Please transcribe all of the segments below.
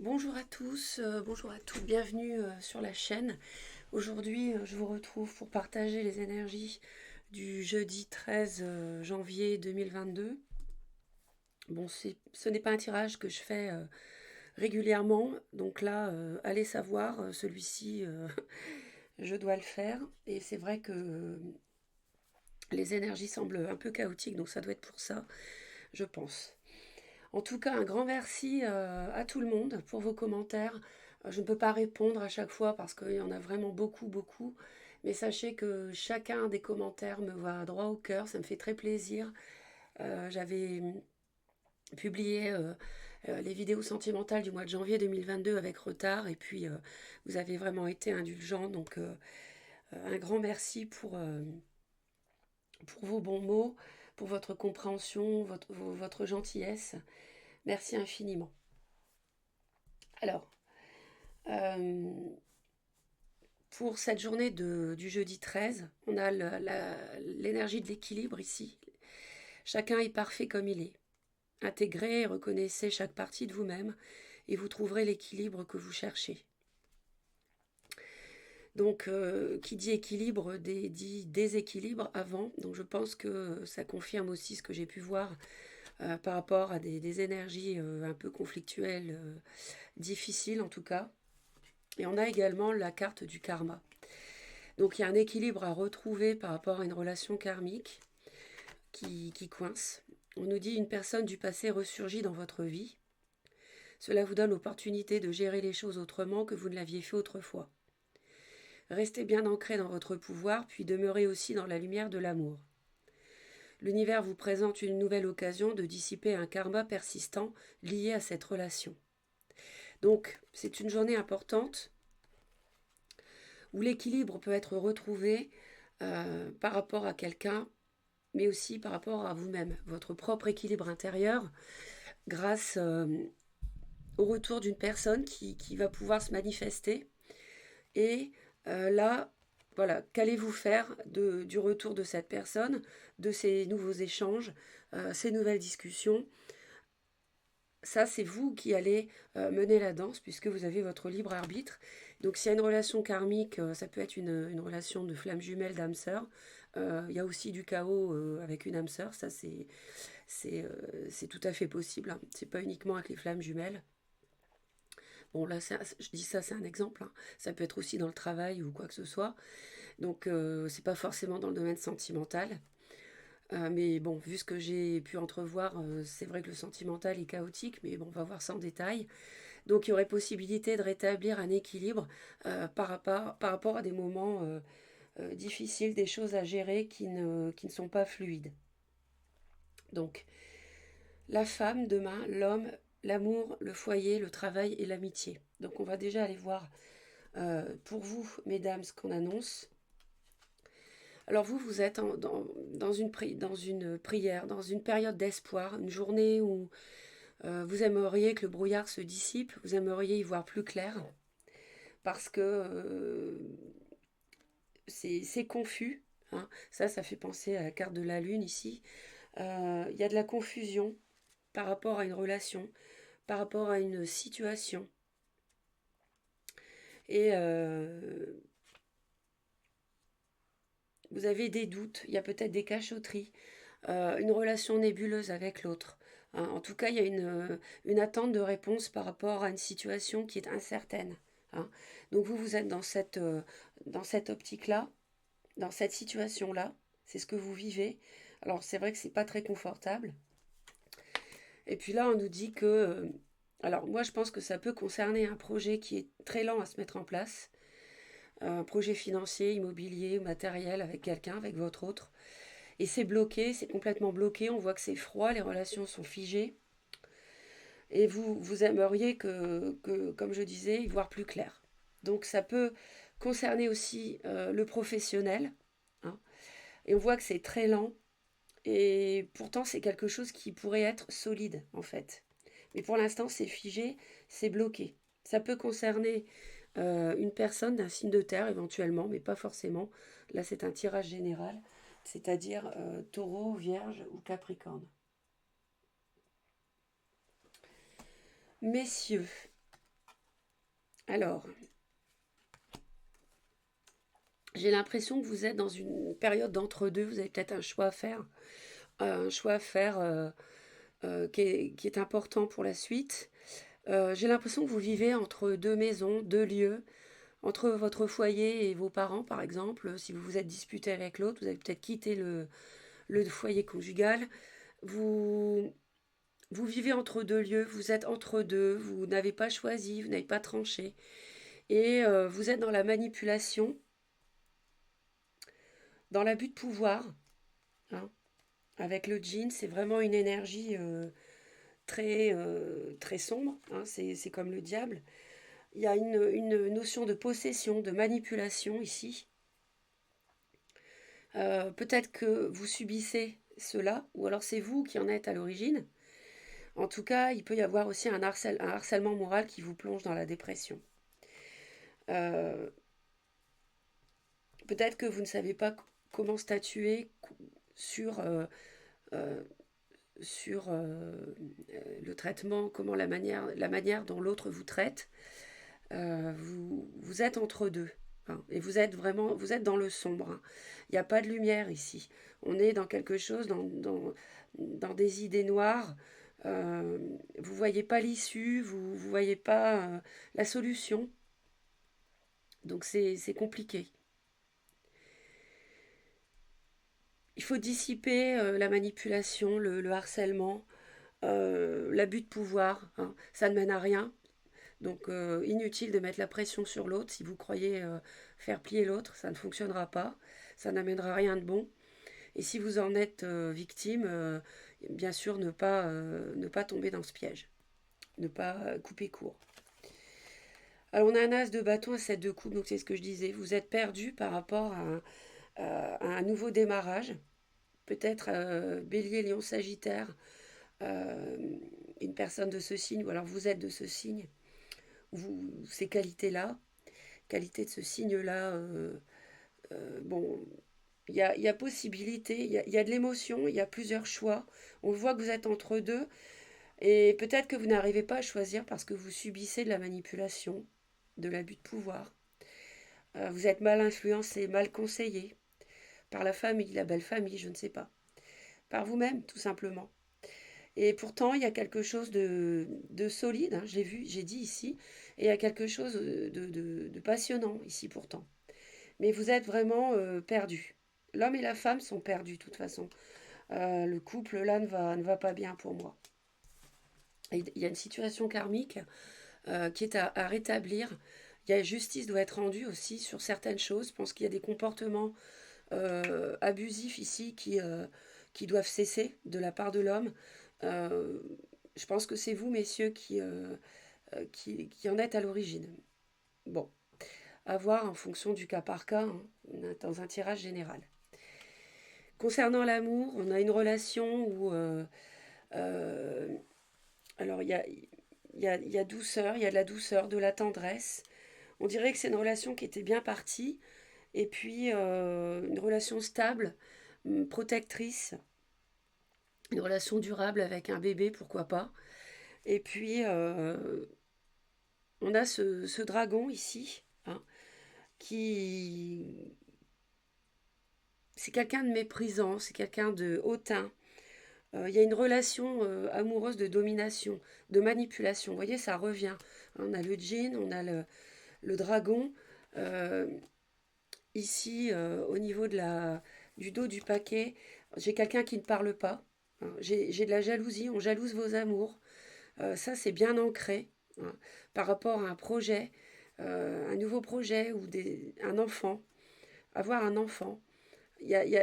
Bonjour à tous, bonjour à toutes, bienvenue sur la chaîne. Aujourd'hui, je vous retrouve pour partager les énergies du jeudi 13 janvier 2022. Bon, ce n'est pas un tirage que je fais régulièrement, donc là, allez savoir, celui-ci, je dois le faire. Et c'est vrai que les énergies semblent un peu chaotiques, donc ça doit être pour ça, je pense. En tout cas, un grand merci à tout le monde pour vos commentaires. Je ne peux pas répondre à chaque fois parce qu'il y en a vraiment beaucoup, beaucoup. Mais sachez que chacun des commentaires me va droit au cœur, ça me fait très plaisir. J'avais publié les vidéos sentimentales du mois de janvier 2022 avec retard et puis vous avez vraiment été indulgents. Donc un grand merci pour vos bons mots, pour votre compréhension, votre gentillesse. Merci infiniment. Alors, Euh, pour cette journée du jeudi 13, on a l'énergie de l'équilibre ici. Chacun est parfait comme il est. Intégrez et reconnaissez chaque partie de vous-même et vous trouverez l'équilibre que vous cherchez. Donc, qui dit équilibre dit déséquilibre avant. Donc, je pense que ça confirme aussi ce que j'ai pu voir par rapport à des énergies un peu conflictuelles, difficiles en tout cas. Et on a également la carte du karma. Donc il y a un équilibre à retrouver par rapport à une relation karmique qui coince. On nous dit une personne du passé ressurgit dans votre vie. Cela vous donne l'opportunité de gérer les choses autrement que vous ne l'aviez fait autrefois. Restez bien ancré dans votre pouvoir, puis demeurez aussi dans la lumière de l'amour. L'univers vous présente une nouvelle occasion de dissiper un karma persistant lié à cette relation. Donc c'est une journée importante où l'équilibre peut être retrouvé par rapport à quelqu'un, mais aussi par rapport à vous-même, votre propre équilibre intérieur, grâce au retour d'une personne qui va pouvoir se manifester. Et là, voilà, qu'allez-vous faire du retour de cette personne, de ces nouveaux échanges, ces nouvelles discussions? Ça, c'est vous qui allez mener la danse puisque vous avez votre libre arbitre. Donc, s'il y a une relation karmique, ça peut être une relation de flamme jumelle d'âme sœur. Il y a aussi du chaos avec une âme sœur. Ça, c'est tout à fait possible. Hein. C'est pas uniquement avec les flammes jumelles. Bon, là, je dis ça, c'est un exemple. Hein. Ça peut être aussi dans le travail ou quoi que ce soit. Donc, c'est pas forcément dans le domaine sentimental. Mais bon, vu ce que j'ai pu entrevoir, c'est vrai que le sentimental est chaotique, mais bon, on va voir ça en détail. Donc il y aurait possibilité de rétablir un équilibre par rapport à des moments difficiles, des choses à gérer qui ne sont pas fluides. Donc la femme demain, l'homme, l'amour, le foyer, le travail et l'amitié. Donc on va déjà aller voir pour vous, mesdames, ce qu'on annonce. Alors vous, vous êtes dans une prière, dans une période d'espoir, une journée où vous aimeriez que le brouillard se dissipe, vous aimeriez y voir plus clair, parce que c'est confus. Hein. Ça fait penser à la carte de la lune ici. Il y a de la confusion par rapport à une relation, par rapport à une situation. Et vous avez des doutes, il y a peut-être des cachotteries, une relation nébuleuse avec l'autre. Hein. En tout cas, il y a une attente de réponse par rapport à une situation qui est incertaine. Hein. Donc vous êtes dans cette optique-là, dans cette situation-là. C'est ce que vous vivez. Alors c'est vrai que c'est pas très confortable. Et puis là, on nous dit que... alors moi, je pense que ça peut concerner un projet qui est très lent à se mettre en place. Un projet financier, immobilier, matériel avec quelqu'un, avec votre autre. Et c'est bloqué, c'est complètement bloqué. On voit que c'est froid, les relations sont figées. Et vous aimeriez comme je disais, y voir plus clair. Donc ça peut concerner aussi le professionnel. Hein. Et on voit que c'est très lent. Et pourtant, c'est quelque chose qui pourrait être solide, en fait. Mais pour l'instant, c'est figé, c'est bloqué. Ça peut concerner une personne d'un signe de terre, éventuellement, mais pas forcément. Là, c'est un tirage général, c'est-à-dire taureau, vierge ou capricorne. Messieurs, Alors, j'ai l'impression que vous êtes dans une période d'entre-deux. Vous avez peut-être un choix à faire. Un choix à faire qui est important pour la suite. J'ai l'impression que vous vivez entre deux maisons, deux lieux, entre votre foyer et vos parents, par exemple. Si vous vous êtes disputé avec l'autre, vous avez peut-être quitté le foyer conjugal. Vous, vous vivez entre deux lieux, vous êtes entre deux, vous n'avez pas choisi, vous n'avez pas tranché. Et vous êtes dans la manipulation, dans l'abus de pouvoir. Hein. Avec le djinn, c'est vraiment une énergie très sombre. Hein, c'est comme le diable. Il y a une notion de possession, de manipulation ici. Peut-être que vous subissez cela, ou alors c'est vous qui en êtes à l'origine. En tout cas, il peut y avoir aussi un harcèlement moral qui vous plonge dans la dépression. Euh, Peut-être que vous ne savez pas comment statuer sur, euh, euh, sur le traitement, comment la manière dont l'autre vous traite. Vous êtes entre deux. Hein, et vous êtes vraiment, vous êtes dans le sombre. Hein. Il n'y a pas de lumière ici. On est dans quelque chose, dans des idées noires. Vous ne voyez pas l'issue, vous ne voyez pas la solution. Donc c'est compliqué. Il faut dissiper la manipulation, le harcèlement, l'abus de pouvoir. Hein. Ça ne mène à rien. Donc inutile de mettre la pression sur l'autre. Si vous croyez faire plier l'autre, ça ne fonctionnera pas. Ça n'amènera rien de bon. Et si vous en êtes victime, bien sûr ne pas tomber dans ce piège. Ne pas couper court. Alors on a un as de bâton, un 7 de coupe, donc c'est ce que je disais. Vous êtes perdu par rapport à un nouveau démarrage. Peut-être bélier, lion, sagittaire, euh, une personne de ce signe, ou alors vous êtes de ce signe, ces qualités-là, qualités de ce signe-là, bon, il y a possibilité, il y a de l'émotion, il y a plusieurs choix. On voit que vous êtes entre deux, et peut-être que vous n'arrivez pas à choisir parce que vous subissez de la manipulation, de l'abus de pouvoir. Vous êtes mal influencé, mal conseillé, par la famille, la belle famille, je ne sais pas. Par vous-même, tout simplement. Et pourtant, il y a quelque chose de solide, hein, j'ai vu, j'ai dit ici, et il y a quelque chose de passionnant ici pourtant. Mais vous êtes vraiment perdu. L'homme et la femme sont perdus de toute façon. Le couple là ne va pas bien pour moi. Et il y a une situation karmique qui est à rétablir. Il y a justice doit être rendue aussi sur certaines choses. Je pense qu'il y a des comportements abusifs ici qui doivent cesser de la part de l'homme. Euh, je pense que c'est vous, messieurs, qui en êtes à l'origine. Bon, à voir en fonction du cas par cas, hein, dans un tirage général. Concernant l'amour, on a une relation où euh, alors il y a douceur, il y a de la douceur, de la tendresse. On dirait que c'est une relation qui était bien partie, et puis une relation stable, protectrice, une relation durable avec un bébé, pourquoi pas. Et puis on a ce dragon ici, hein, qui... C'est quelqu'un de méprisant, c'est quelqu'un de hautain. Il y a une relation amoureuse de domination, de manipulation. Vous voyez, ça revient. On a le djinn, on a le dragon. Euh, Ici, au niveau du dos du paquet, j'ai quelqu'un qui ne parle pas. Hein. J'ai de la jalousie, on jalouse vos amours. Ça, c'est bien ancré, hein, par rapport à un projet, un nouveau projet ou un enfant. Avoir un enfant. Il y a, il y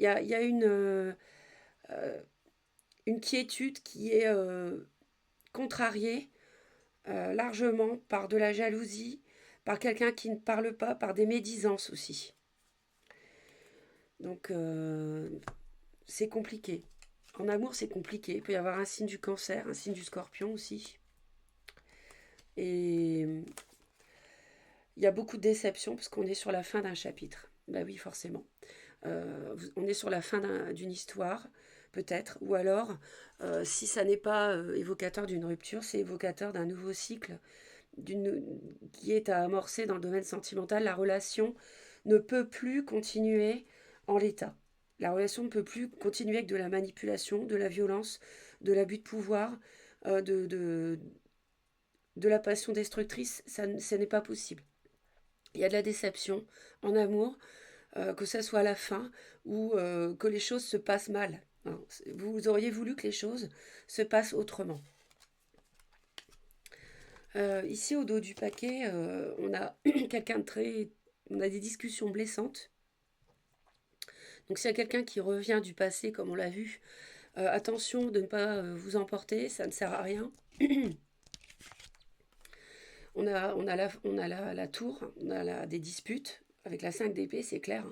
a, il y a une quiétude qui est contrariée largement par de la jalousie, par quelqu'un qui ne parle pas, par des médisances aussi. Donc c'est compliqué. En amour, c'est compliqué. Il peut y avoir un signe du cancer, un signe du scorpion aussi. Et il y a beaucoup de déceptions parce qu'on est sur la fin d'un chapitre. Bah oui, forcément. On est sur la fin d'une histoire, peut-être. Ou alors, si ça n'est pas évocateur d'une rupture, c'est évocateur d'un nouveau cycle qui est à amorcer dans le domaine sentimental, la relation ne peut plus continuer en l'état. La relation ne peut plus continuer avec de la manipulation, de la violence, de l'abus de pouvoir, euh, de, de, de la passion destructrice. Ce n'est pas possible. Il y a de la déception en amour, que ça soit à la fin ou que les choses se passent mal. Hein. Vous auriez voulu que les choses se passent autrement. Ici, au dos du paquet, on a quelqu'un de très... On a des discussions blessantes. Donc s'il y a quelqu'un qui revient du passé, comme on l'a vu, attention de ne pas vous emporter, ça ne sert à rien. La tour, des disputes avec la 5 d'épée, c'est clair.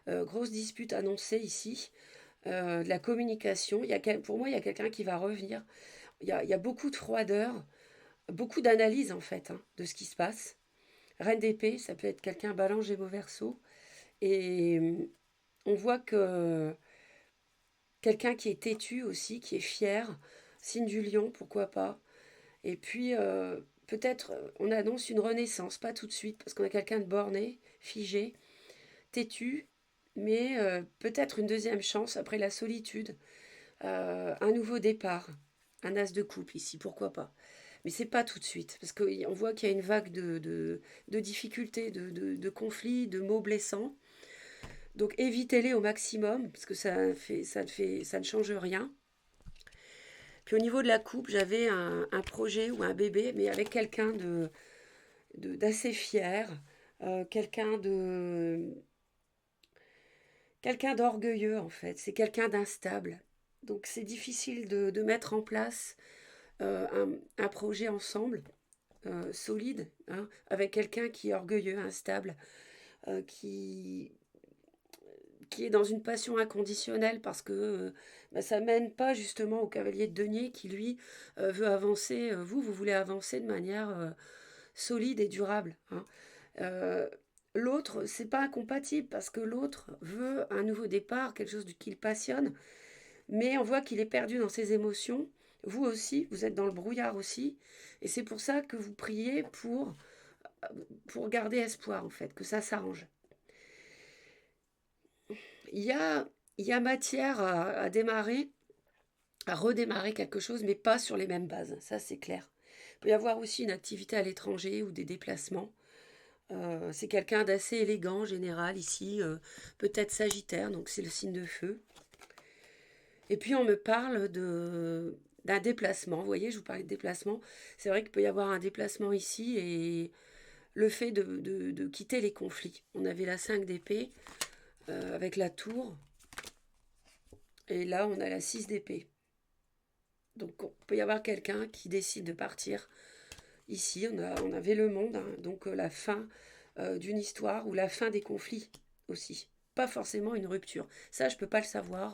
Hein. Grosse dispute annoncée ici. De la communication. Pour moi, il y a quelqu'un qui va revenir. Il y a beaucoup de froideur, beaucoup d'analyse en fait hein, de ce qui se passe. Reine d'épée, ça peut être quelqu'un balance Gémeaux Verseau. Et on voit que quelqu'un qui est têtu aussi, qui est fier, signe du lion, pourquoi pas. Et puis peut-être on annonce une renaissance, pas tout de suite, parce qu'on a quelqu'un de borné, figé, têtu, mais peut-être une deuxième chance après la solitude, un nouveau départ, un as de coupe ici, pourquoi pas. Mais c'est pas tout de suite, parce qu'on voit qu'il y a une vague de difficultés, de conflits, de mots blessants. Donc évitez-les au maximum, parce que ça ne change rien. Puis au niveau de la coupe, j'avais un projet ou un bébé, mais avec quelqu'un d'assez fier, quelqu'un quelqu'un d'orgueilleux en fait. C'est quelqu'un d'instable. Donc c'est difficile de mettre en place un projet ensemble, solide, hein, avec quelqu'un qui est orgueilleux, instable, qui est dans une passion inconditionnelle parce que ça mène pas justement au cavalier de denier qui lui veut avancer. Vous voulez avancer de manière solide et durable. Hein. Euh, L'autre, c'est pas incompatible parce que l'autre veut un nouveau départ, quelque chose qui le passionne, mais on voit qu'il est perdu dans ses émotions. Vous aussi, vous êtes dans le brouillard aussi, et c'est pour ça que vous priez pour garder espoir en fait, que ça s'arrange. Il y a, il y a matière à démarrer, à redémarrer quelque chose, mais pas sur les mêmes bases, ça c'est clair. Il peut y avoir aussi une activité à l'étranger ou des déplacements. C'est quelqu'un d'assez élégant en général ici, peut-être Sagittaire, donc c'est le signe de feu. Et puis on me parle d'un déplacement. Vous voyez, je vous parlais de déplacement. C'est vrai qu'il peut y avoir un déplacement ici et le fait de quitter les conflits. On avait la 5 d'épée avec la tour. Et là, on a la 6 d'épée. Donc il peut y avoir quelqu'un qui décide de partir. Ici, on avait le monde, hein, donc la fin d'une histoire ou la fin des conflits aussi. Pas forcément une rupture. Ça, je ne peux pas le savoir.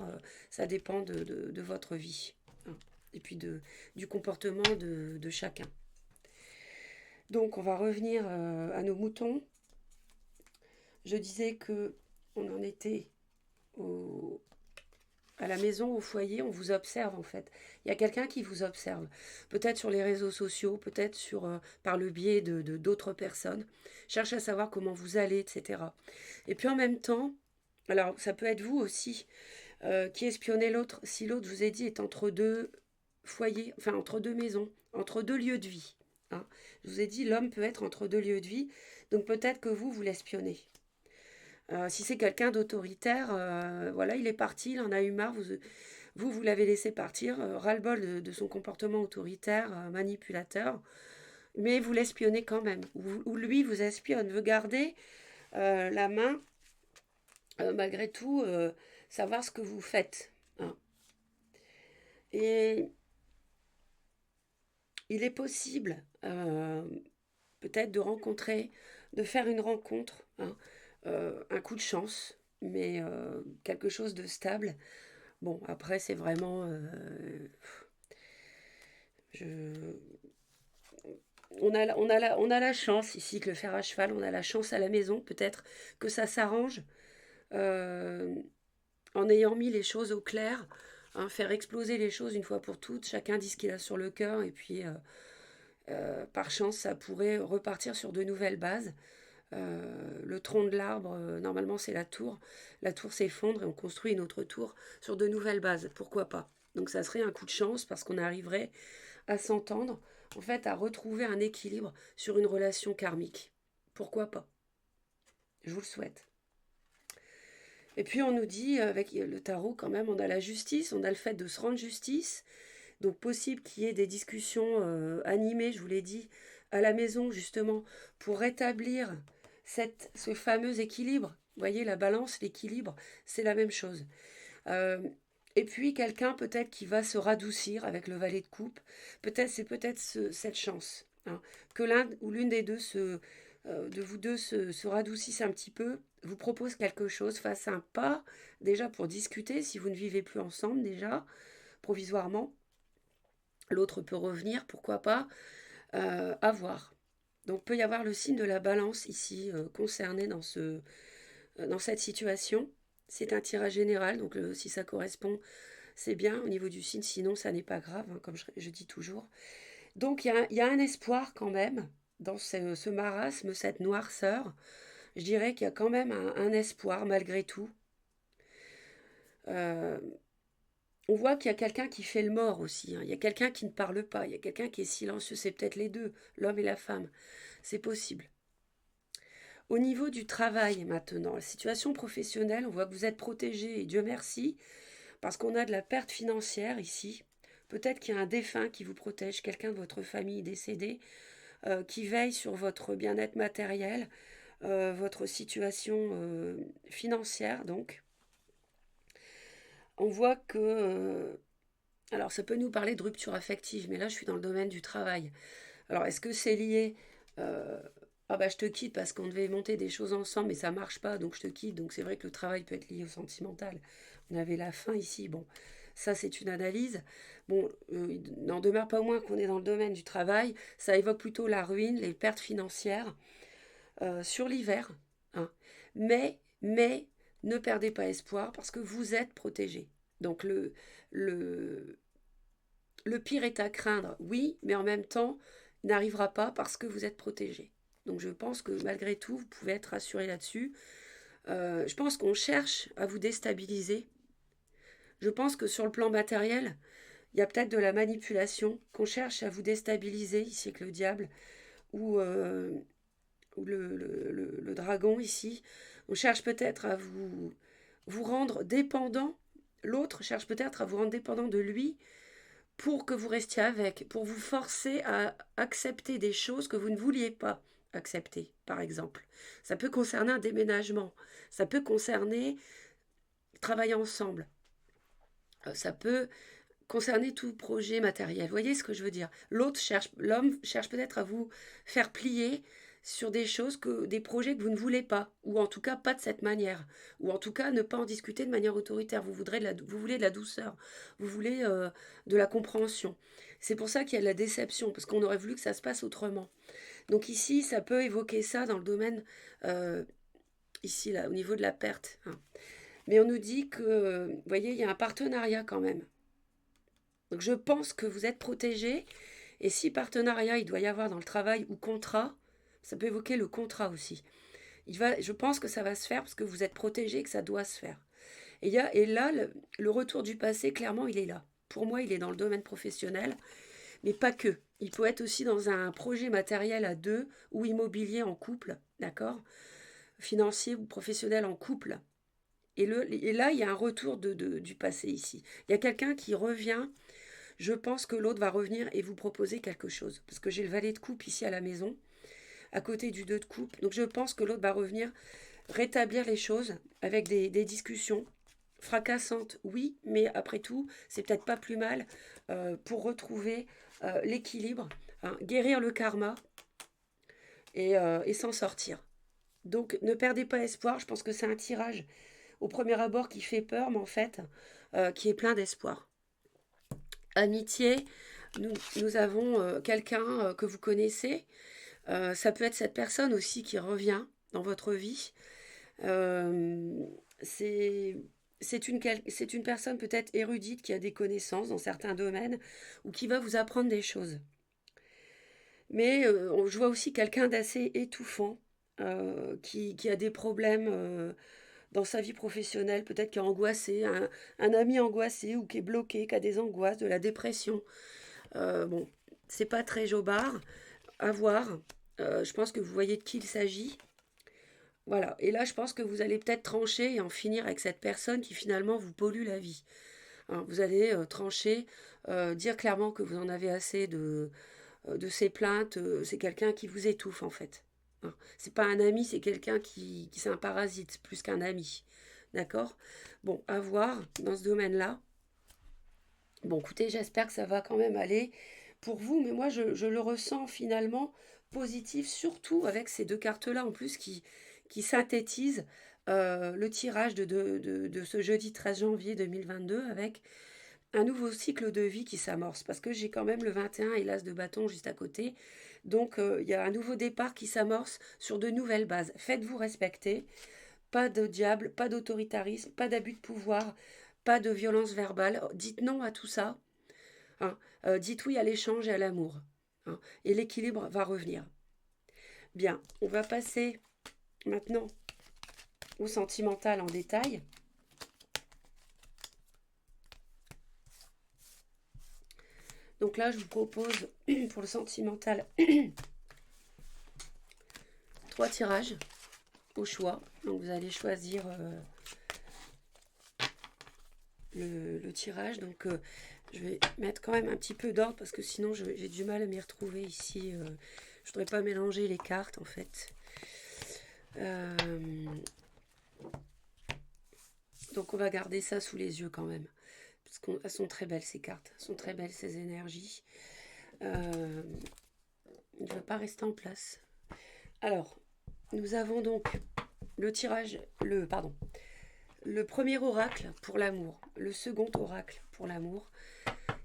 Ça dépend de votre vie. Hein, et puis du comportement de chacun. Donc, on va revenir à nos moutons. Je disais que on en était à la maison, au foyer, on vous observe en fait. Il y a quelqu'un qui vous observe. Peut-être sur les réseaux sociaux, peut-être par le biais d'autres personnes. Cherche à savoir comment vous allez, etc. Et puis en même temps, alors ça peut être vous aussi qui espionnez l'autre. Si l'autre, je vous ai dit, est entre deux foyers, enfin entre deux maisons, entre deux lieux de vie. Hein. Je vous ai dit, l'homme peut être entre deux lieux de vie. Donc peut-être que vous l'espionnez. Si c'est quelqu'un d'autoritaire, voilà, il est parti, il en a eu marre, vous l'avez laissé partir, ras-le-bol de son comportement autoritaire, manipulateur, mais vous l'espionnez quand même, ou lui vous espionne, veut garder la main, malgré tout, savoir ce que vous faites. Hein. Et il est possible, peut-être de faire une rencontre, hein, un coup de chance, mais quelque chose de stable. Bon, après, c'est vraiment... je... on a la chance ici que le fer à cheval, on a la chance à la maison, peut-être que ça s'arrange euh, en ayant mis les choses au clair, hein, faire exploser les choses une fois pour toutes, chacun dit ce qu'il a sur le cœur, et puis par chance, ça pourrait repartir sur de nouvelles bases. Le tronc de l'arbre, normalement, c'est la tour. La tour s'effondre et on construit une autre tour sur de nouvelles bases. Pourquoi pas? Donc ça serait un coup de chance parce qu'on arriverait à s'entendre, en fait, à retrouver un équilibre sur une relation karmique. Pourquoi pas? Je vous le souhaite. Et puis on nous dit, avec le tarot quand même, on a la justice, on a le fait de se rendre justice. Donc possible qu'il y ait des discussions animées, je vous l'ai dit, à la maison justement, pour rétablir ce fameux équilibre. Vous voyez, la balance, l'équilibre, c'est la même chose. Euh, et puis quelqu'un peut-être qui va se radoucir avec le valet de coupe. C'est peut-être cette chance, hein, que l'un ou l'une des deux de vous deux se radoucisse un petit peu, vous propose quelque chose, fasse un pas déjà pour discuter si vous ne vivez plus ensemble déjà, provisoirement. L'autre peut revenir, pourquoi pas, à voir. Donc peut y avoir le signe de la balance ici concerné dans cette situation. C'est un tirage général, donc si ça correspond, c'est bien au niveau du signe, sinon ça n'est pas grave, hein, comme je dis toujours. Donc il y a un espoir quand même dans ce marasme, cette noirceur. Je dirais qu'il y a quand même un espoir malgré tout. Euh, on voit qu'il y a quelqu'un qui fait le mort aussi, hein. Il y a quelqu'un qui ne parle pas, il y a quelqu'un qui est silencieux. C'est peut-être les deux, l'homme et la femme. C'est possible. Au niveau du travail maintenant, la situation professionnelle, on voit que vous êtes protégé, et Dieu merci, parce qu'on a de la perte financière ici. Peut-être qu'il y a un défunt qui vous protège, quelqu'un de votre famille décédé, qui veille sur votre bien-être matériel, votre situation financière donc. On voit que alors ça peut nous parler de rupture affective, mais là je suis dans le domaine du travail. Alors est-ce que c'est lié ah bah je te quitte parce qu'on devait monter des choses ensemble mais ça marche pas donc je te quitte. Donc c'est vrai que le travail peut être lié au sentimental. On avait la fin ici, bon, ça c'est une analyse. Bon, il n'en demeure pas moins qu'on est dans le domaine du travail. Ça évoque plutôt la ruine, les pertes financières sur l'hiver, hein. Mais ne perdez pas espoir parce que vous êtes protégé. Donc le, le pire est à craindre, oui, mais en même temps, il n'arrivera pas parce que vous êtes protégé. Donc je pense que malgré tout, vous pouvez être rassuré là-dessus. Je pense qu'on cherche à vous déstabiliser. Je pense que sur le plan matériel, il y a peut-être de la manipulation, qu'on cherche à vous déstabiliser, ici avec le diable, ou le dragon ici. On cherche peut-être à vous rendre dépendant. L'autre cherche peut-être à vous rendre dépendant de lui pour que vous restiez avec, pour vous forcer à accepter des choses que vous ne vouliez pas accepter, par exemple. Ça peut concerner un déménagement, ça peut concerner travailler ensemble, ça peut concerner tout projet matériel. Vous voyez ce que je veux dire? L'homme cherche peut-être à vous faire plier sur des choses, des projets que vous ne voulez pas, ou en tout cas pas de cette manière, ou en tout cas ne pas en discuter de manière autoritaire. Vous voulez de la douceur, vous voulez de la compréhension. C'est pour ça qu'il y a de la déception, parce qu'on aurait voulu que ça se passe autrement. Donc ici, ça peut évoquer ça dans le domaine, euh, ici, là, au niveau de la perte, hein. Mais on nous dit que, vous voyez, il y a un partenariat quand même. Donc je pense que vous êtes protégé. Et si partenariat il doit y avoir dans le travail ou contrat, ça peut évoquer le contrat aussi. Je pense que ça va se faire parce que vous êtes protégé et que ça doit se faire. Et là, le retour du passé, clairement, il est là. Pour moi, il est dans le domaine professionnel, mais pas que. Il peut être aussi dans un projet matériel à deux ou immobilier en couple, d'accord? Financier ou professionnel en couple. Et là, il y a un retour du passé ici. Il y a quelqu'un qui revient. Je pense que l'autre va revenir et vous proposer quelque chose. Parce que j'ai le valet de coupe ici à la maison, à côté du 2 de coupe. Donc je pense que l'autre va revenir rétablir les choses avec des discussions fracassantes, oui, mais après tout, c'est peut-être pas plus mal pour retrouver l'équilibre, hein, guérir le karma et s'en sortir. Donc ne perdez pas espoir, je pense que c'est un tirage au premier abord qui fait peur, mais en fait, qui est plein d'espoir. Amitié, nous avons quelqu'un que vous connaissez. Ça peut être cette personne aussi qui revient dans votre vie. Euh, c'est c'est une personne peut-être érudite qui a des connaissances dans certains domaines ou qui va vous apprendre des choses. Mais je vois aussi quelqu'un d'assez étouffant, qui a des problèmes dans sa vie professionnelle, peut-être qui est angoissé, un ami angoissé ou qui est bloqué, qui a des angoisses, de la dépression. Bon, c'est pas très jobard à voir. Je pense que vous voyez de qui il s'agit. Voilà. Et là, je pense que vous allez peut-être trancher et en finir avec cette personne qui finalement vous pollue la vie. Hein, vous allez trancher, dire clairement que vous en avez assez de ces plaintes. C'est quelqu'un qui vous étouffe en fait. Hein. C'est pas un ami, c'est quelqu'un qui c'est un parasite plus qu'un ami. D'accord. Bon, à voir dans ce domaine-là. Bon, écoutez, j'espère que ça va quand même aller pour vous, mais moi, je le ressens finalement positif, surtout avec ces deux cartes-là en plus qui synthétisent le tirage de ce jeudi 13 janvier 2022 avec un nouveau cycle de vie qui s'amorce. Parce que j'ai quand même le 21 et l'as de bâton juste à côté. Donc, il y a un nouveau départ qui s'amorce sur de nouvelles bases. Faites-vous respecter. Pas de diable, pas d'autoritarisme, pas d'abus de pouvoir, pas de violence verbale. Dites non à tout ça. Hein. Dites oui à l'échange et à l'amour. Hein. Et l'équilibre va revenir. Bien, on va passer maintenant au sentimental en détail. Donc là, je vous propose pour le sentimental 3 tirages au choix. Donc vous allez choisir le tirage. Donc je vais mettre quand même un petit peu d'ordre parce que sinon j'ai du mal à m'y retrouver ici. Je voudrais pas mélanger les cartes en fait. Donc on va garder ça sous les yeux quand même. Parce qu'elles sont très belles ces cartes. Elles sont très belles ces énergies. Il ne veut pas rester en place. Alors, nous avons donc le tirage, le premier oracle pour l'amour, le second oracle pour l'amour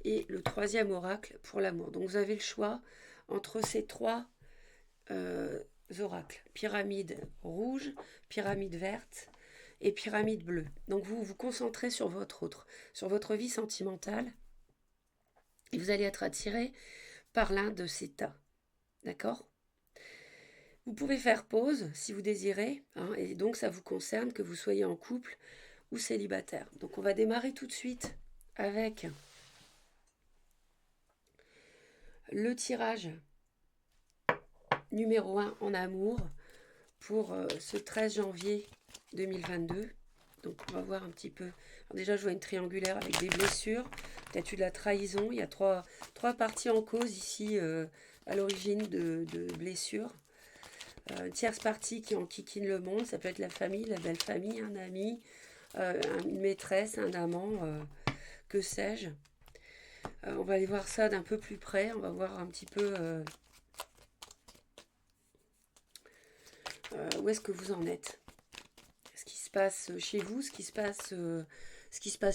et le troisième oracle pour l'amour. Donc vous avez le choix entre ces trois oracles. Pyramide rouge, pyramide verte et pyramide bleue. Donc vous vous concentrez sur sur votre vie sentimentale et vous allez être attiré par l'un de ces tas. D'accord ? Vous pouvez faire pause si vous désirez, hein, et donc ça vous concerne que vous soyez en couple ou célibataire. Donc on va démarrer tout de suite avec le tirage numéro 1 en amour pour ce 13 janvier 2022. Donc on va voir un petit peu. Alors déjà je vois une triangulaire avec des blessures, peut-être eu de la trahison. Il y a trois parties en cause ici à l'origine de blessures. Une tierce partie qui enquiquine le monde, ça peut être la famille, la belle famille, un ami, une maîtresse, un amant, que sais-je. On va aller voir ça d'un peu plus près, on va voir un petit peu où est-ce que vous en êtes. Ce qui se passe chez vous, ce qui se passe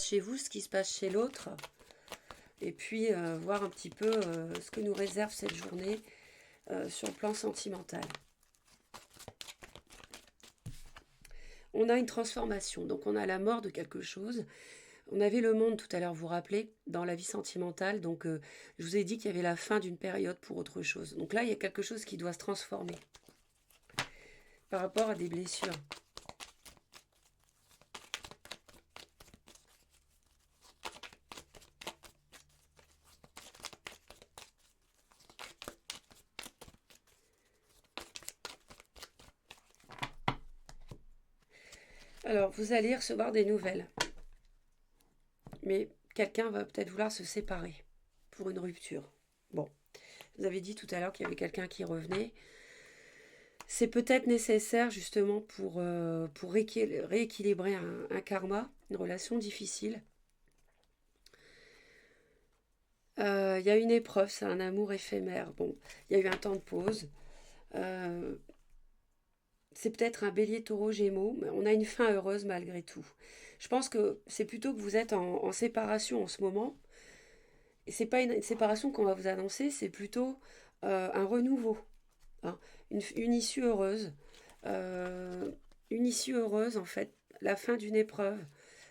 chez vous, ce qui se passe chez l'autre. Et puis voir un petit peu ce que nous réserve cette journée sur le plan sentimental. On a une transformation, donc on a la mort de quelque chose. On avait le monde tout à l'heure, vous vous rappelez, dans la vie sentimentale. Donc je vous ai dit qu'il y avait la fin d'une période pour autre chose. Donc là, il y a quelque chose qui doit se transformer par rapport à des blessures. Alors, vous allez recevoir des nouvelles. Mais quelqu'un va peut-être vouloir se séparer pour une rupture. Bon, vous avez dit tout à l'heure qu'il y avait quelqu'un qui revenait. C'est peut-être nécessaire justement pour rééquilibrer un karma, une relation difficile. Il y a une épreuve, c'est un amour éphémère. Bon, il y a eu un temps de pause. Euh, c'est peut-être un bélier taureau gémeaux, mais on a une fin heureuse malgré tout. Je pense que c'est plutôt que vous êtes en séparation en ce moment. Et c'est pas une séparation qu'on va vous annoncer, c'est plutôt un renouveau, hein, une issue heureuse. Euh, une issue heureuse, en fait, la fin d'une épreuve,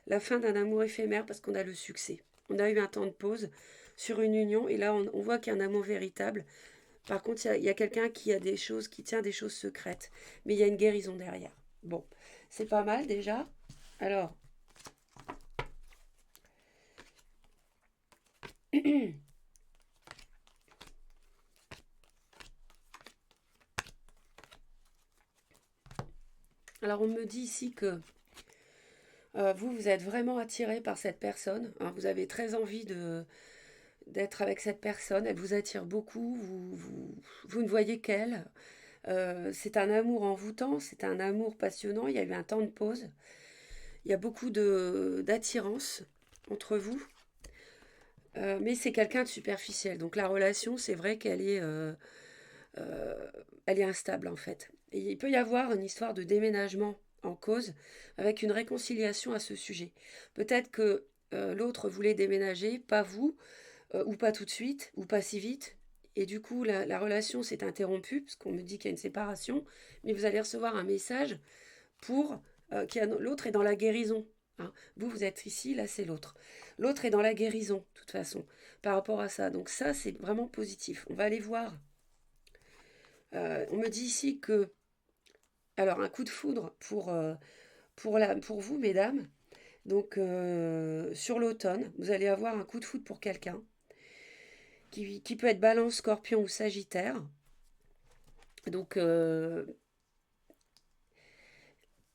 la fin d'un amour éphémère parce qu'on a le succès. On a eu un temps de pause sur une union et là on voit qu'il y a un amour véritable Par contre, il y a quelqu'un qui a des choses, qui tient des choses secrètes. Mais il y a une guérison derrière. Bon, c'est pas mal déjà. Alors, alors on me dit ici que vous, vous êtes vraiment attiré par cette personne, hein. Vous avez très envie d'être avec cette personne. Elle vous attire beaucoup. Vous ne voyez qu'elle. C'est un amour envoûtant, c'est un amour passionnant. Il y a eu un temps de pause. Il y a beaucoup d'attirance entre vous. Mais c'est quelqu'un de superficiel. Donc la relation, c'est vrai elle est instable en fait. Et il peut y avoir une histoire de déménagement en cause avec une réconciliation à ce sujet. Peut-être que l'autre voulait déménager, pas vous, ou pas tout de suite, ou pas si vite. Et du coup, la relation s'est interrompue, parce qu'on me dit qu'il y a une séparation, mais vous allez recevoir un message pour l'autre est dans la guérison. Hein. Vous, vous êtes ici, là, c'est l'autre. L'autre est dans la guérison, de toute façon, par rapport à ça. Donc ça, c'est vraiment positif. On va aller voir. On me dit ici que, alors, un coup de foudre pour vous, mesdames. Donc, sur l'automne, vous allez avoir un coup de foudre pour quelqu'un qui peut être Balance, Scorpion ou Sagittaire. Donc,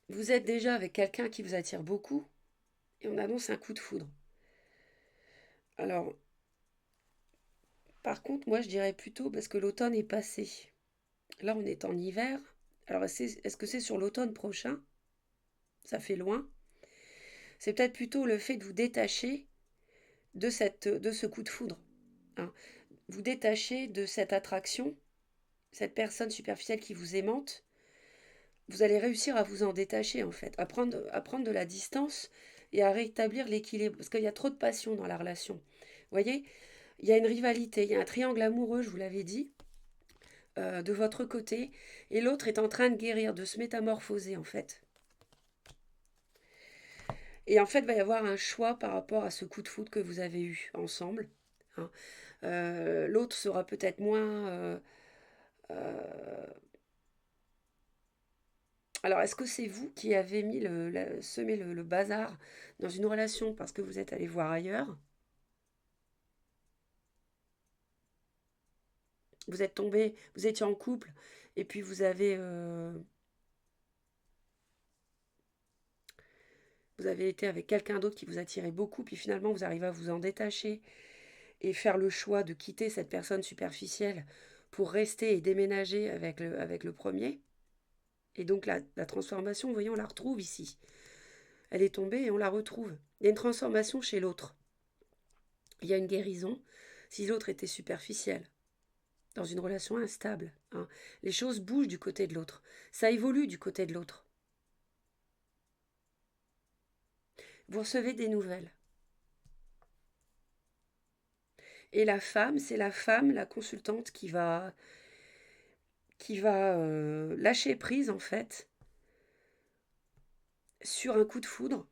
vous êtes déjà avec quelqu'un qui vous attire beaucoup et on annonce un coup de foudre. Alors, par contre, moi, je dirais plutôt parce que l'automne est passé. Là, on est en hiver. Alors, est-ce que c'est sur l'automne prochain? Ça fait loin. C'est peut-être plutôt le fait de vous détacher de ce coup de foudre. Hein. Vous détacher de cette attraction, cette personne superficielle qui vous aimante. Vous allez réussir à vous en détacher, en fait, à prendre de la distance et à rétablir l'équilibre. Parce qu'il y a trop de passion dans la relation. Vous voyez, il y a une rivalité, il y a un triangle amoureux, je vous l'avais dit, de votre côté, et l'autre est en train de guérir, de se métamorphoser, en fait. Et en fait, il va y avoir un choix par rapport à ce coup de foudre que vous avez eu ensemble. Hein. L'autre sera peut-être moins... euh, Alors, est-ce que c'est vous qui avez semé le bazar dans une relation parce que vous êtes allé voir ailleurs? Vous êtes tombé, vous étiez en couple, et puis vous avez été avec quelqu'un d'autre qui vous attirait beaucoup, puis finalement vous arrivez à vous en détacher et faire le choix de quitter cette personne superficielle pour rester et déménager avec le premier. Et donc la transformation, vous voyez, on la retrouve ici. Elle est tombée et on la retrouve. Il y a une transformation chez l'autre. Il y a une guérison si l'autre était superficiel, dans une relation instable. Hein. Les choses bougent du côté de l'autre. Ça évolue du côté de l'autre. Vous recevez des nouvelles. Et la femme, c'est la femme, la consultante, qui va lâcher prise, en fait, sur un coup de foudre,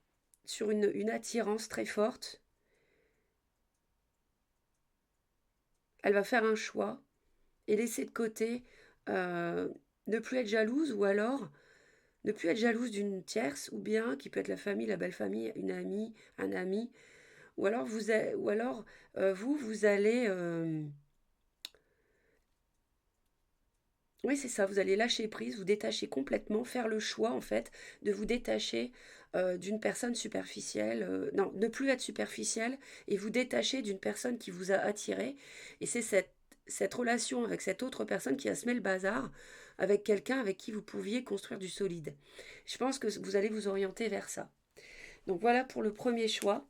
sur une attirance très forte. Elle va faire un choix et laisser de côté, euh, ne plus être jalouse, ou alors ne plus être jalouse d'une tierce, ou bien qui peut être la famille, la belle famille, une amie, un ami, ou alors vous allez, oui, c'est ça, vous allez lâcher prise, vous détacher complètement, faire le choix en fait de vous détacher d'une personne superficielle, non, ne plus être superficielle et vous détacher d'une personne qui vous a attiré. Et c'est cette relation avec cette autre personne qui a semé le bazar avec quelqu'un avec qui vous pouviez construire du solide. Je pense que vous allez vous orienter vers ça. Donc voilà pour le premier choix.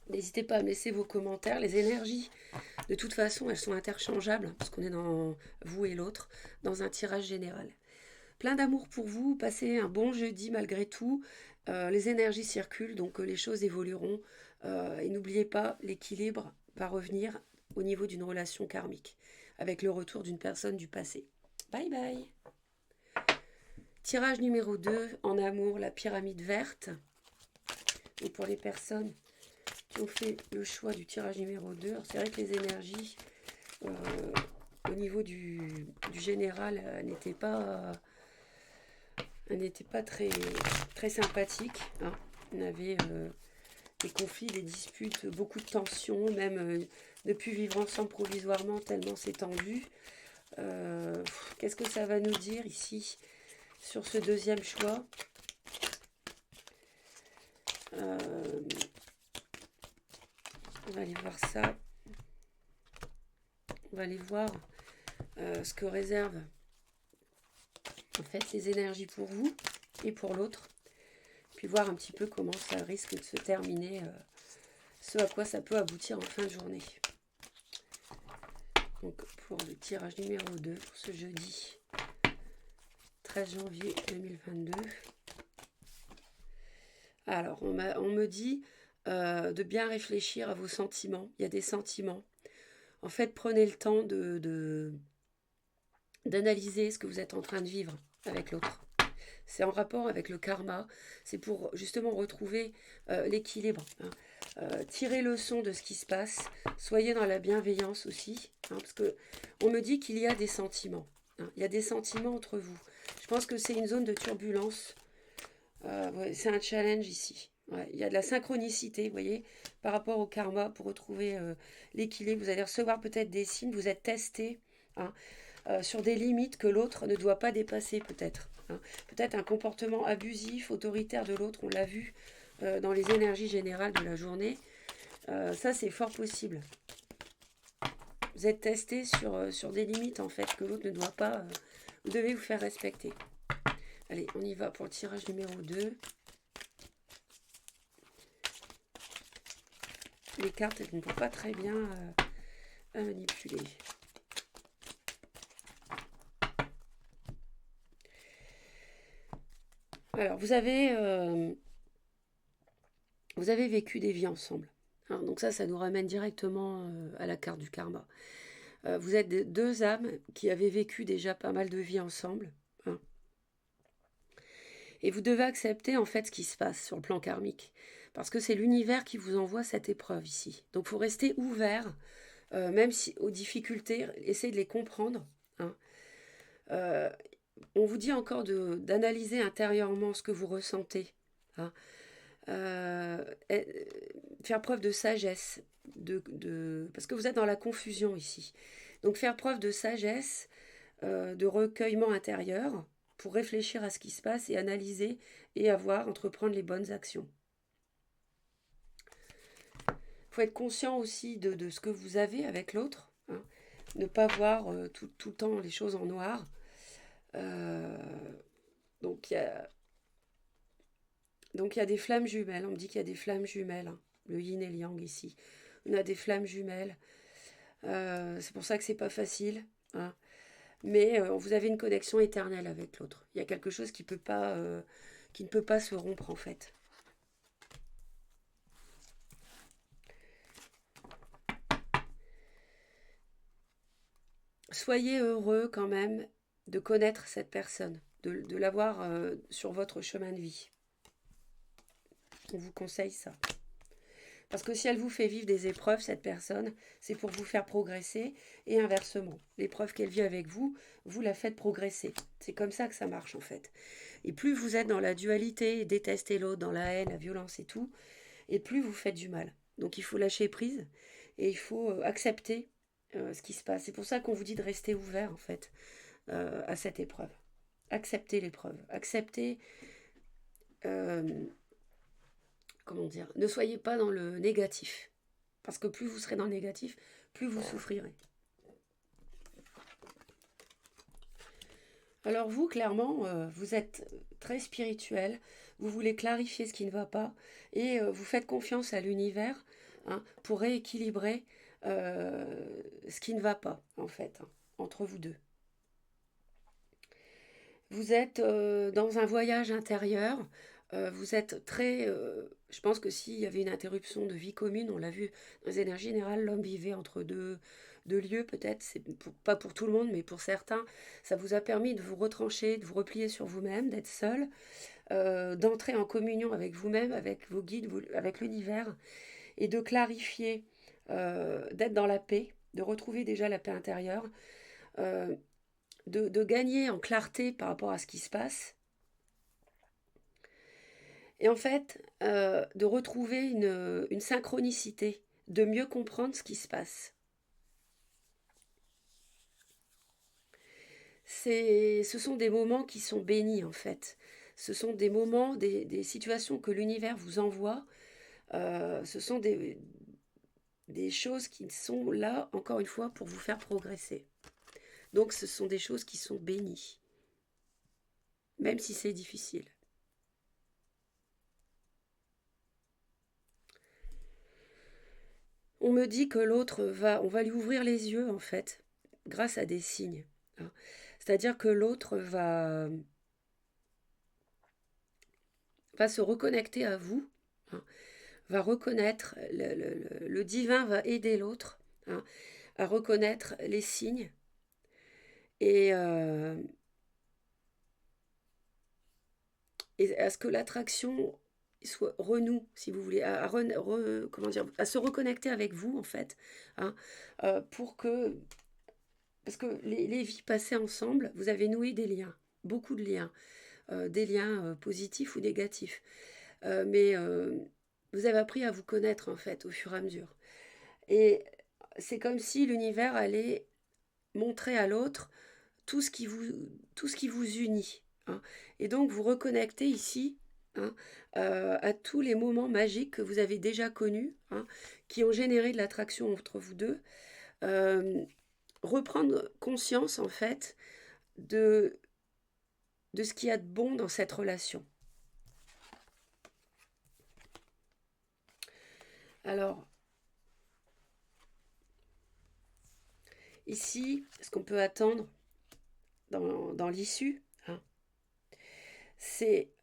N'hésitez pas à me laisser vos commentaires. Les énergies, de toute façon, elles sont interchangeables, parce qu'on est dans vous et l'autre, dans un tirage général. Plein d'amour pour vous, passez un bon jeudi malgré tout. Les énergies circulent, donc les choses évolueront. Et n'oubliez pas, l'équilibre va revenir au niveau d'une relation karmique, avec le retour d'une personne du passé. Bye bye. Tirage numéro 2, en amour, la pyramide verte. Et pour les personnes qui ont fait le choix du tirage numéro 2, c'est vrai que les énergies au niveau du général, elle n'était pas très, très sympathique, hein. On avait des conflits, des disputes, beaucoup de tensions, même ne plus vivre ensemble provisoirement tellement c'est tendu. Qu'est-ce que ça va nous dire ici sur ce deuxième choix? On va aller voir ça. On va aller voir ce que réservent en fait les énergies pour vous et pour l'autre. Puis voir un petit peu comment ça risque de se terminer, ce à quoi ça peut aboutir en fin de journée. Donc pour le tirage numéro 2 pour ce jeudi 13 janvier 2022. Alors on me dit de bien réfléchir à vos sentiments. Il y a des sentiments. En fait, prenez le temps d'analyser ce que vous êtes en train de vivre avec l'autre. C'est en rapport avec le karma. C'est pour justement retrouver l'équilibre, hein. Tirez leçon de ce qui se passe. Soyez dans la bienveillance aussi, hein, parce que on me dit qu'il y a des sentiments, hein. Il y a des sentiments entre vous. Je pense que c'est une zone de turbulence. Ouais, c'est un challenge ici. Ouais, il y a de la synchronicité, vous voyez, par rapport au karma pour retrouver l'équilibre. Vous allez recevoir peut-être des signes, vous êtes testé, hein, sur des limites que l'autre ne doit pas dépasser peut-être, hein. Peut-être un comportement abusif, autoritaire de l'autre, on l'a vu dans les énergies générales de la journée. Ça, c'est fort possible. Vous êtes testé sur des limites en fait que l'autre ne doit pas. Vous devez vous faire respecter. Allez, on y va pour le tirage numéro 2. Les cartes, elles ne vont pas très bien à manipuler. Alors, vous avez vécu des vies ensemble. Alors, donc ça nous ramène directement à la carte du karma. Vous êtes deux âmes qui avaient vécu déjà pas mal de vies ensemble, hein. Et vous devez accepter en fait ce qui se passe sur le plan karmique. Parce que c'est l'univers qui vous envoie cette épreuve ici. Donc il faut rester ouvert, même si aux difficultés, essayez de les comprendre, hein. On vous dit encore d'analyser intérieurement ce que vous ressentez, hein. Faire preuve de sagesse, parce que vous êtes dans la confusion ici. Donc faire preuve de sagesse, de recueillement intérieur, pour réfléchir à ce qui se passe et analyser et entreprendre les bonnes actions. Il faut être conscient aussi de ce que vous avez avec l'autre, hein. Ne pas voir tout le temps les choses en noir. Donc il y a des flammes jumelles. On me dit qu'il y a des flammes jumelles, hein. Le yin et le yang ici. On a des flammes jumelles. C'est pour ça que c'est pas facile, hein. Mais vous avez une connexion éternelle avec l'autre. Il y a quelque chose qui ne peut pas se rompre en fait. Soyez heureux quand même de connaître cette personne, de l'avoir sur votre chemin de vie. On vous conseille ça. Parce que si elle vous fait vivre des épreuves, cette personne, c'est pour vous faire progresser et inversement. L'épreuve qu'elle vit avec vous, vous la faites progresser. C'est comme ça que ça marche en fait. Et plus vous êtes dans la dualité, détester l'autre, dans la haine, la violence et tout, et plus vous faites du mal. Donc il faut lâcher prise et il faut accepter ce qui se passe. C'est pour ça qu'on vous dit de rester ouvert en fait à cette épreuve. Acceptez l'épreuve. Acceptez... comment dire, ne soyez pas dans le négatif. Parce que plus vous serez dans le négatif, plus vous souffrirez. Alors vous, clairement, vous êtes très spirituel, vous voulez clarifier ce qui ne va pas, et vous faites confiance à l'univers, hein, pour rééquilibrer ce qui ne va pas, en fait, hein, entre vous deux. Vous êtes dans un voyage intérieur, vous êtes très... je pense que s'il y avait une interruption de vie commune, on l'a vu dans les énergies générales, l'homme vivait entre deux lieux peut-être, c'est pas pour tout le monde, mais pour certains, ça vous a permis de vous retrancher, de vous replier sur vous-même, d'être seul, d'entrer en communion avec vous-même, avec vos guides, avec l'univers, et de clarifier, d'être dans la paix, de retrouver déjà la paix intérieure, euh, de gagner en clarté par rapport à ce qui se passe. Et en fait, de retrouver une synchronicité, de mieux comprendre ce qui se passe. Ce sont des moments qui sont bénis en fait. Ce sont des moments, des situations que l'univers vous envoie. Ce sont des choses qui sont là, encore une fois, pour vous faire progresser. Donc ce sont des choses qui sont bénies, même si c'est difficile. On me dit que on va lui ouvrir les yeux en fait, grâce à des signes. Hein. C'est-à-dire que l'autre va se reconnecter à vous, hein, va reconnaître, le divin va aider l'autre, hein, à reconnaître les signes et, et à ce que l'attraction soit renoue, si vous voulez, comment dire, à se reconnecter avec vous en fait, hein, pour que, parce que les vies passées ensemble, vous avez noué des liens, beaucoup de liens, des liens positifs ou négatifs, mais vous avez appris à vous connaître en fait au fur et à mesure. Et c'est comme si l'univers allait montrer à l'autre tout ce qui vous, tout ce qui vous unit. Hein. Et donc vous reconnectez ici, hein, à tous les moments magiques que vous avez déjà connus, hein, qui ont généré de l'attraction entre vous deux. Euh, Reprendre conscience en fait de, de ce qu'il y a de bon dans cette relation. Alors, ici, ce qu'on peut attendre dans l'issue, hein, c'est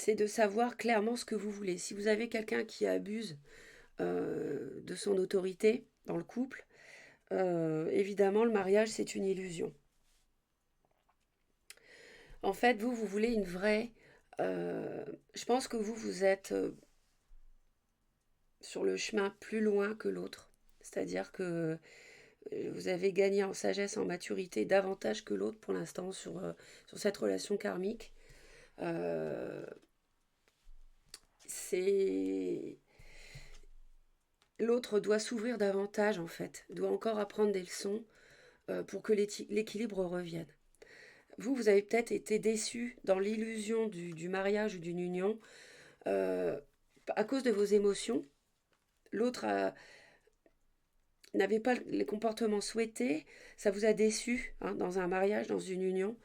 de savoir clairement ce que vous voulez. Si vous avez quelqu'un qui abuse de son autorité dans le couple, évidemment, le mariage, c'est une illusion. En fait, vous voulez une vraie... je pense que vous êtes sur le chemin plus loin que l'autre. C'est-à-dire que vous avez gagné en sagesse, en maturité, davantage que l'autre pour l'instant sur cette relation karmique. Euh, c'est L'autre doit s'ouvrir davantage en fait, doit encore apprendre des leçons pour que l'équilibre revienne. Vous avez peut-être été déçu dans l'illusion du mariage ou d'une union euh, à cause de vos émotions. L'autre n'avait pas les comportements souhaités, ça vous a déçu, hein, dans un mariage, dans une union.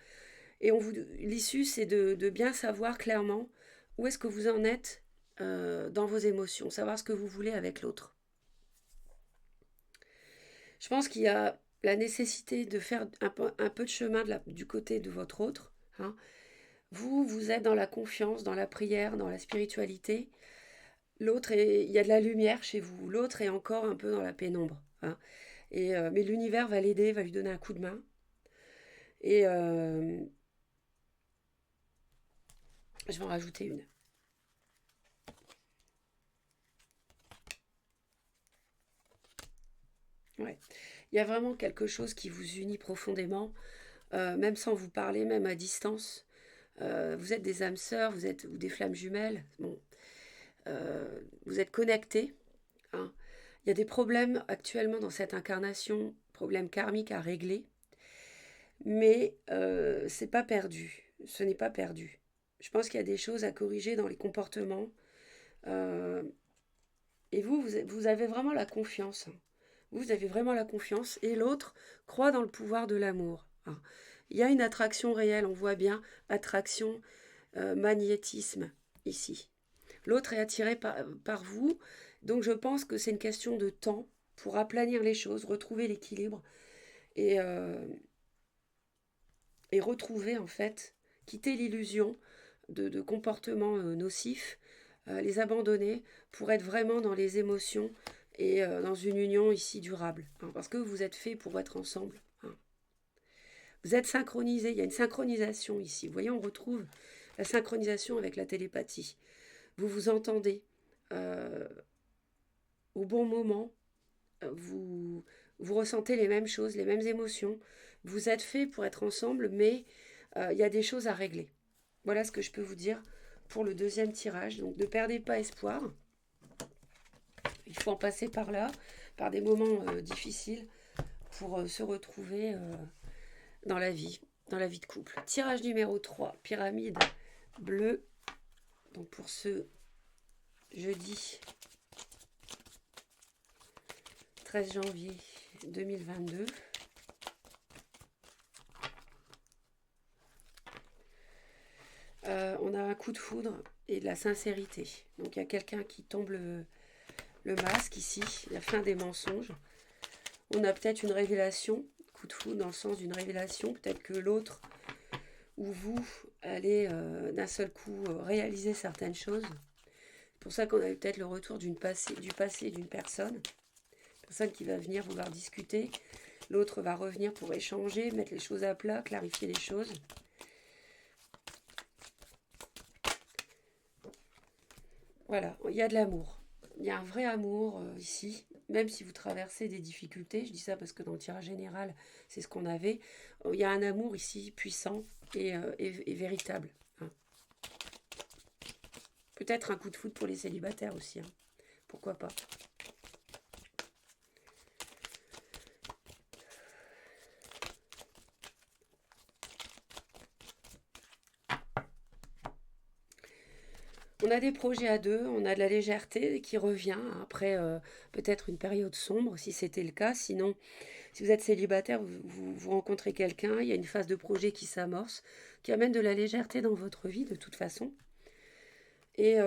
Et l'issue, c'est de bien savoir clairement où est-ce que vous en êtes dans vos émotions, savoir ce que vous voulez avec l'autre. Je pense qu'il y a la nécessité de faire un peu de chemin du côté de votre autre. Hein. Vous êtes dans la confiance, dans la prière, dans la spiritualité. Il y a de la lumière chez vous. L'autre est encore un peu dans la pénombre. Hein. Mais l'univers va l'aider, va lui donner un coup de main. Et je vais en rajouter une. Ouais. Il y a vraiment quelque chose qui vous unit profondément, même sans vous parler, même à distance. Vous êtes des âmes sœurs, ou des flammes jumelles. Bon, vous êtes connectés. Hein. Il y a des problèmes actuellement dans cette incarnation, problèmes karmiques à régler, mais c'est pas perdu. Ce n'est pas perdu. Je pense qu'il y a des choses à corriger dans les comportements. Euh, et vous avez vraiment la confiance. Hein. Vous avez vraiment la confiance. Et l'autre croit dans le pouvoir de l'amour. Hein. Il y a une attraction réelle, on voit bien, attraction, magnétisme ici. L'autre est attiré par vous, donc je pense que c'est une question de temps pour aplanir les choses, retrouver l'équilibre et, et retrouver en fait, quitter l'illusion de comportements nocifs, les abandonner pour être vraiment dans les émotions et dans une union ici durable. Hein, parce que vous êtes faits pour être ensemble. Hein. Vous êtes synchronisés, il y a une synchronisation ici. Vous voyez, on retrouve la synchronisation avec la télépathie. Vous vous entendez au bon moment, vous, vous ressentez les mêmes choses, les mêmes émotions. Vous êtes fait pour être ensemble, mais il y a des choses à régler. Voilà ce que je peux vous dire pour le deuxième tirage. Donc ne perdez pas espoir. Il faut en passer par là, par des moments difficiles pour se retrouver dans la vie de couple. Tirage numéro 3, pyramide bleue. Donc pour ce jeudi 13 janvier 2022. On a un coup de foudre et de la sincérité. Donc il y a quelqu'un qui tombe le masque ici, la fin des mensonges. On a peut-être une révélation, coup de foudre dans le sens d'une révélation, peut-être que l'autre ou vous allez d'un seul coup réaliser certaines choses. C'est pour ça qu'on a peut-être le retour du passé d'une personne qui va venir vouloir discuter. L'autre va revenir pour échanger, mettre les choses à plat, clarifier les choses. Voilà, il y a de l'amour. Il y a un vrai amour ici, même si vous traversez des difficultés. Je dis ça parce que dans le tirage général, c'est ce qu'on avait. Il y a un amour ici puissant et véritable. Hein. Peut-être un coup de foudre pour les célibataires aussi. Hein. Pourquoi pas. On a des projets à deux, on a de la légèreté qui revient après peut-être une période sombre, si c'était le cas. Sinon, si vous êtes célibataire, vous rencontrez quelqu'un, il y a une phase de projet qui s'amorce, qui amène de la légèreté dans votre vie de toute façon. Et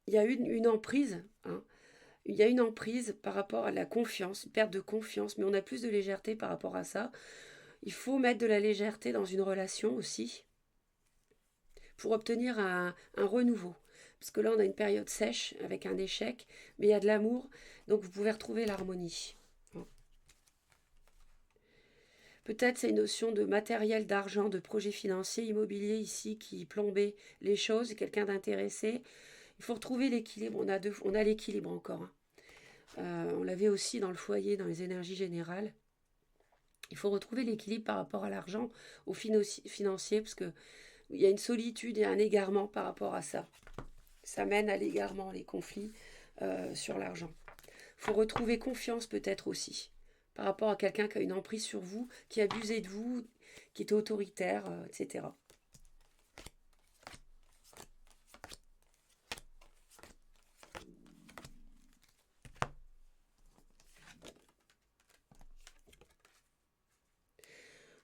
il y a une emprise, hein. Il y a une emprise par rapport à la confiance, une perte de confiance, mais on a plus de légèreté par rapport à ça. Il faut mettre de la légèreté dans une relation aussi pour obtenir un renouveau. Parce que là, on a une période sèche avec un échec, mais il y a de l'amour, donc vous pouvez retrouver l'harmonie. Peut-être c'est une notion de matériel, d'argent, de projet financier, immobilier ici qui plombait les choses, quelqu'un d'intéressé. Il faut retrouver l'équilibre, on a l'équilibre encore. Hein. On l'avait aussi dans le foyer, dans les énergies générales. Il faut retrouver l'équilibre par rapport à l'argent, au financier, parce qu'il y a une solitude et un égarement par rapport à ça. Ça mène à l'égarement, les conflits sur l'argent. Il faut retrouver confiance peut-être aussi, par rapport à quelqu'un qui a une emprise sur vous, qui abusait de vous, qui était autoritaire, etc.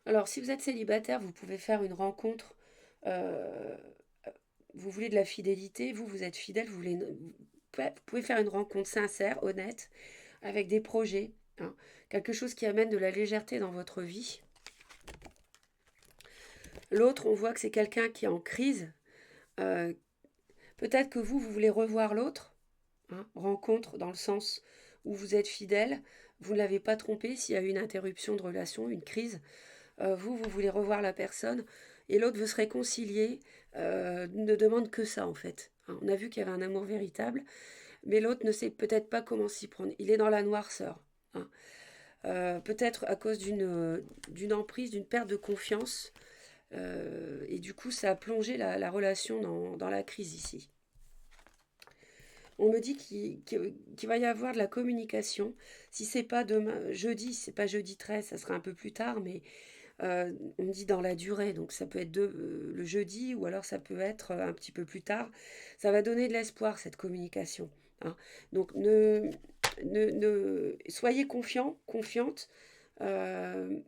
Alors, si vous êtes célibataire, vous pouvez faire une rencontre. euh, vous voulez de la fidélité, vous êtes fidèle, vous pouvez faire une rencontre sincère, honnête, avec des projets. Hein, quelque chose qui amène de la légèreté dans votre vie. L'autre, on voit que c'est quelqu'un qui est en crise. Euh, Peut-être que vous voulez revoir l'autre. Hein, rencontre dans le sens où vous êtes fidèle. Vous ne l'avez pas trompé s'il y a eu une interruption de relation, une crise. Vous voulez revoir la personne et l'autre veut se réconcilier, ne demande que ça en fait. Hein, on a vu qu'il y avait un amour véritable, mais l'autre ne sait peut-être pas comment s'y prendre. Il est dans la noirceur. Hein. Peut-être à cause d'une emprise, d'une perte de confiance. Et du coup, ça a plongé la relation dans la crise ici. On me dit qu'il va y avoir de la communication. Si c'est pas demain, jeudi, si c'est pas jeudi 13, ça sera un peu plus tard, mais on me dit dans la durée, donc ça peut être le jeudi ou alors ça peut être un petit peu plus tard. Ça va donner de l'espoir, cette communication. Hein. Donc soyez confiants, confiantes, euh,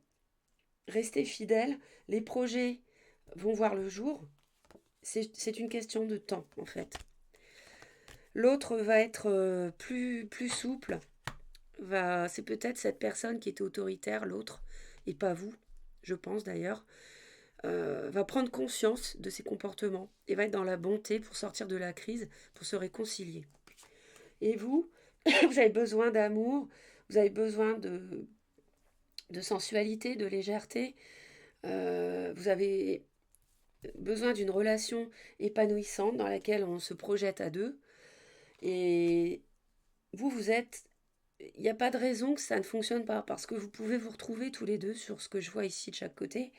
restez fidèles. Les projets vont voir le jour. C'est une question de temps, en fait. L'autre va être plus souple. C'est peut-être cette personne qui était autoritaire, l'autre, et pas vous, je pense d'ailleurs. Va prendre conscience de ses comportements et va être dans la bonté pour sortir de la crise, pour se réconcilier. Et vous, vous avez besoin d'amour, vous avez besoin de sensualité, de légèreté, vous avez besoin d'une relation épanouissante dans laquelle on se projette à deux. Et vous êtes il n'y a pas de raison que ça ne fonctionne pas, parce que vous pouvez vous retrouver tous les deux sur ce que je vois ici de chaque côté.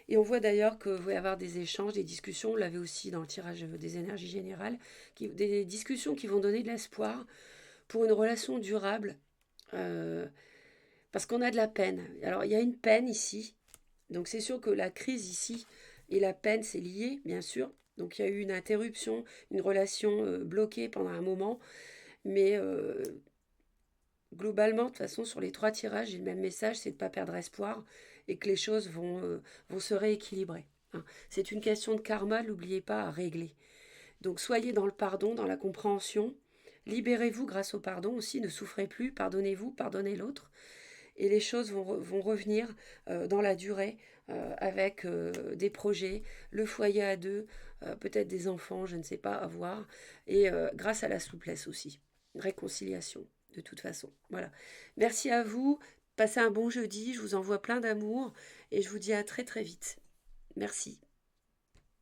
Et on voit d'ailleurs que vous pouvez avoir des échanges, des discussions, on l'avait aussi dans le tirage des énergies générales, des discussions qui vont donner de l'espoir pour une relation durable, euh, parce qu'on a de la peine. Alors il y a une peine ici, donc c'est sûr que la crise ici et la peine, c'est lié, bien sûr. Donc il y a eu une interruption, une relation bloquée pendant un moment, mais globalement, de toute façon, sur les trois tirages, j'ai le même message, c'est de ne pas perdre espoir et que les choses vont se rééquilibrer, hein. C'est une question de karma, n'oubliez pas, à régler. Donc soyez dans le pardon, dans la compréhension. Libérez-vous grâce au pardon aussi, ne souffrez plus, pardonnez-vous, pardonnez l'autre. Et les choses vont revenir dans la durée avec des projets, le foyer à deux, peut-être des enfants, je ne sais pas, à voir. Et grâce à la souplesse aussi. Réconciliation, de toute façon. Voilà. Merci à vous. Passez un bon jeudi. Je vous envoie plein d'amour. Et je vous dis à très très vite. Merci.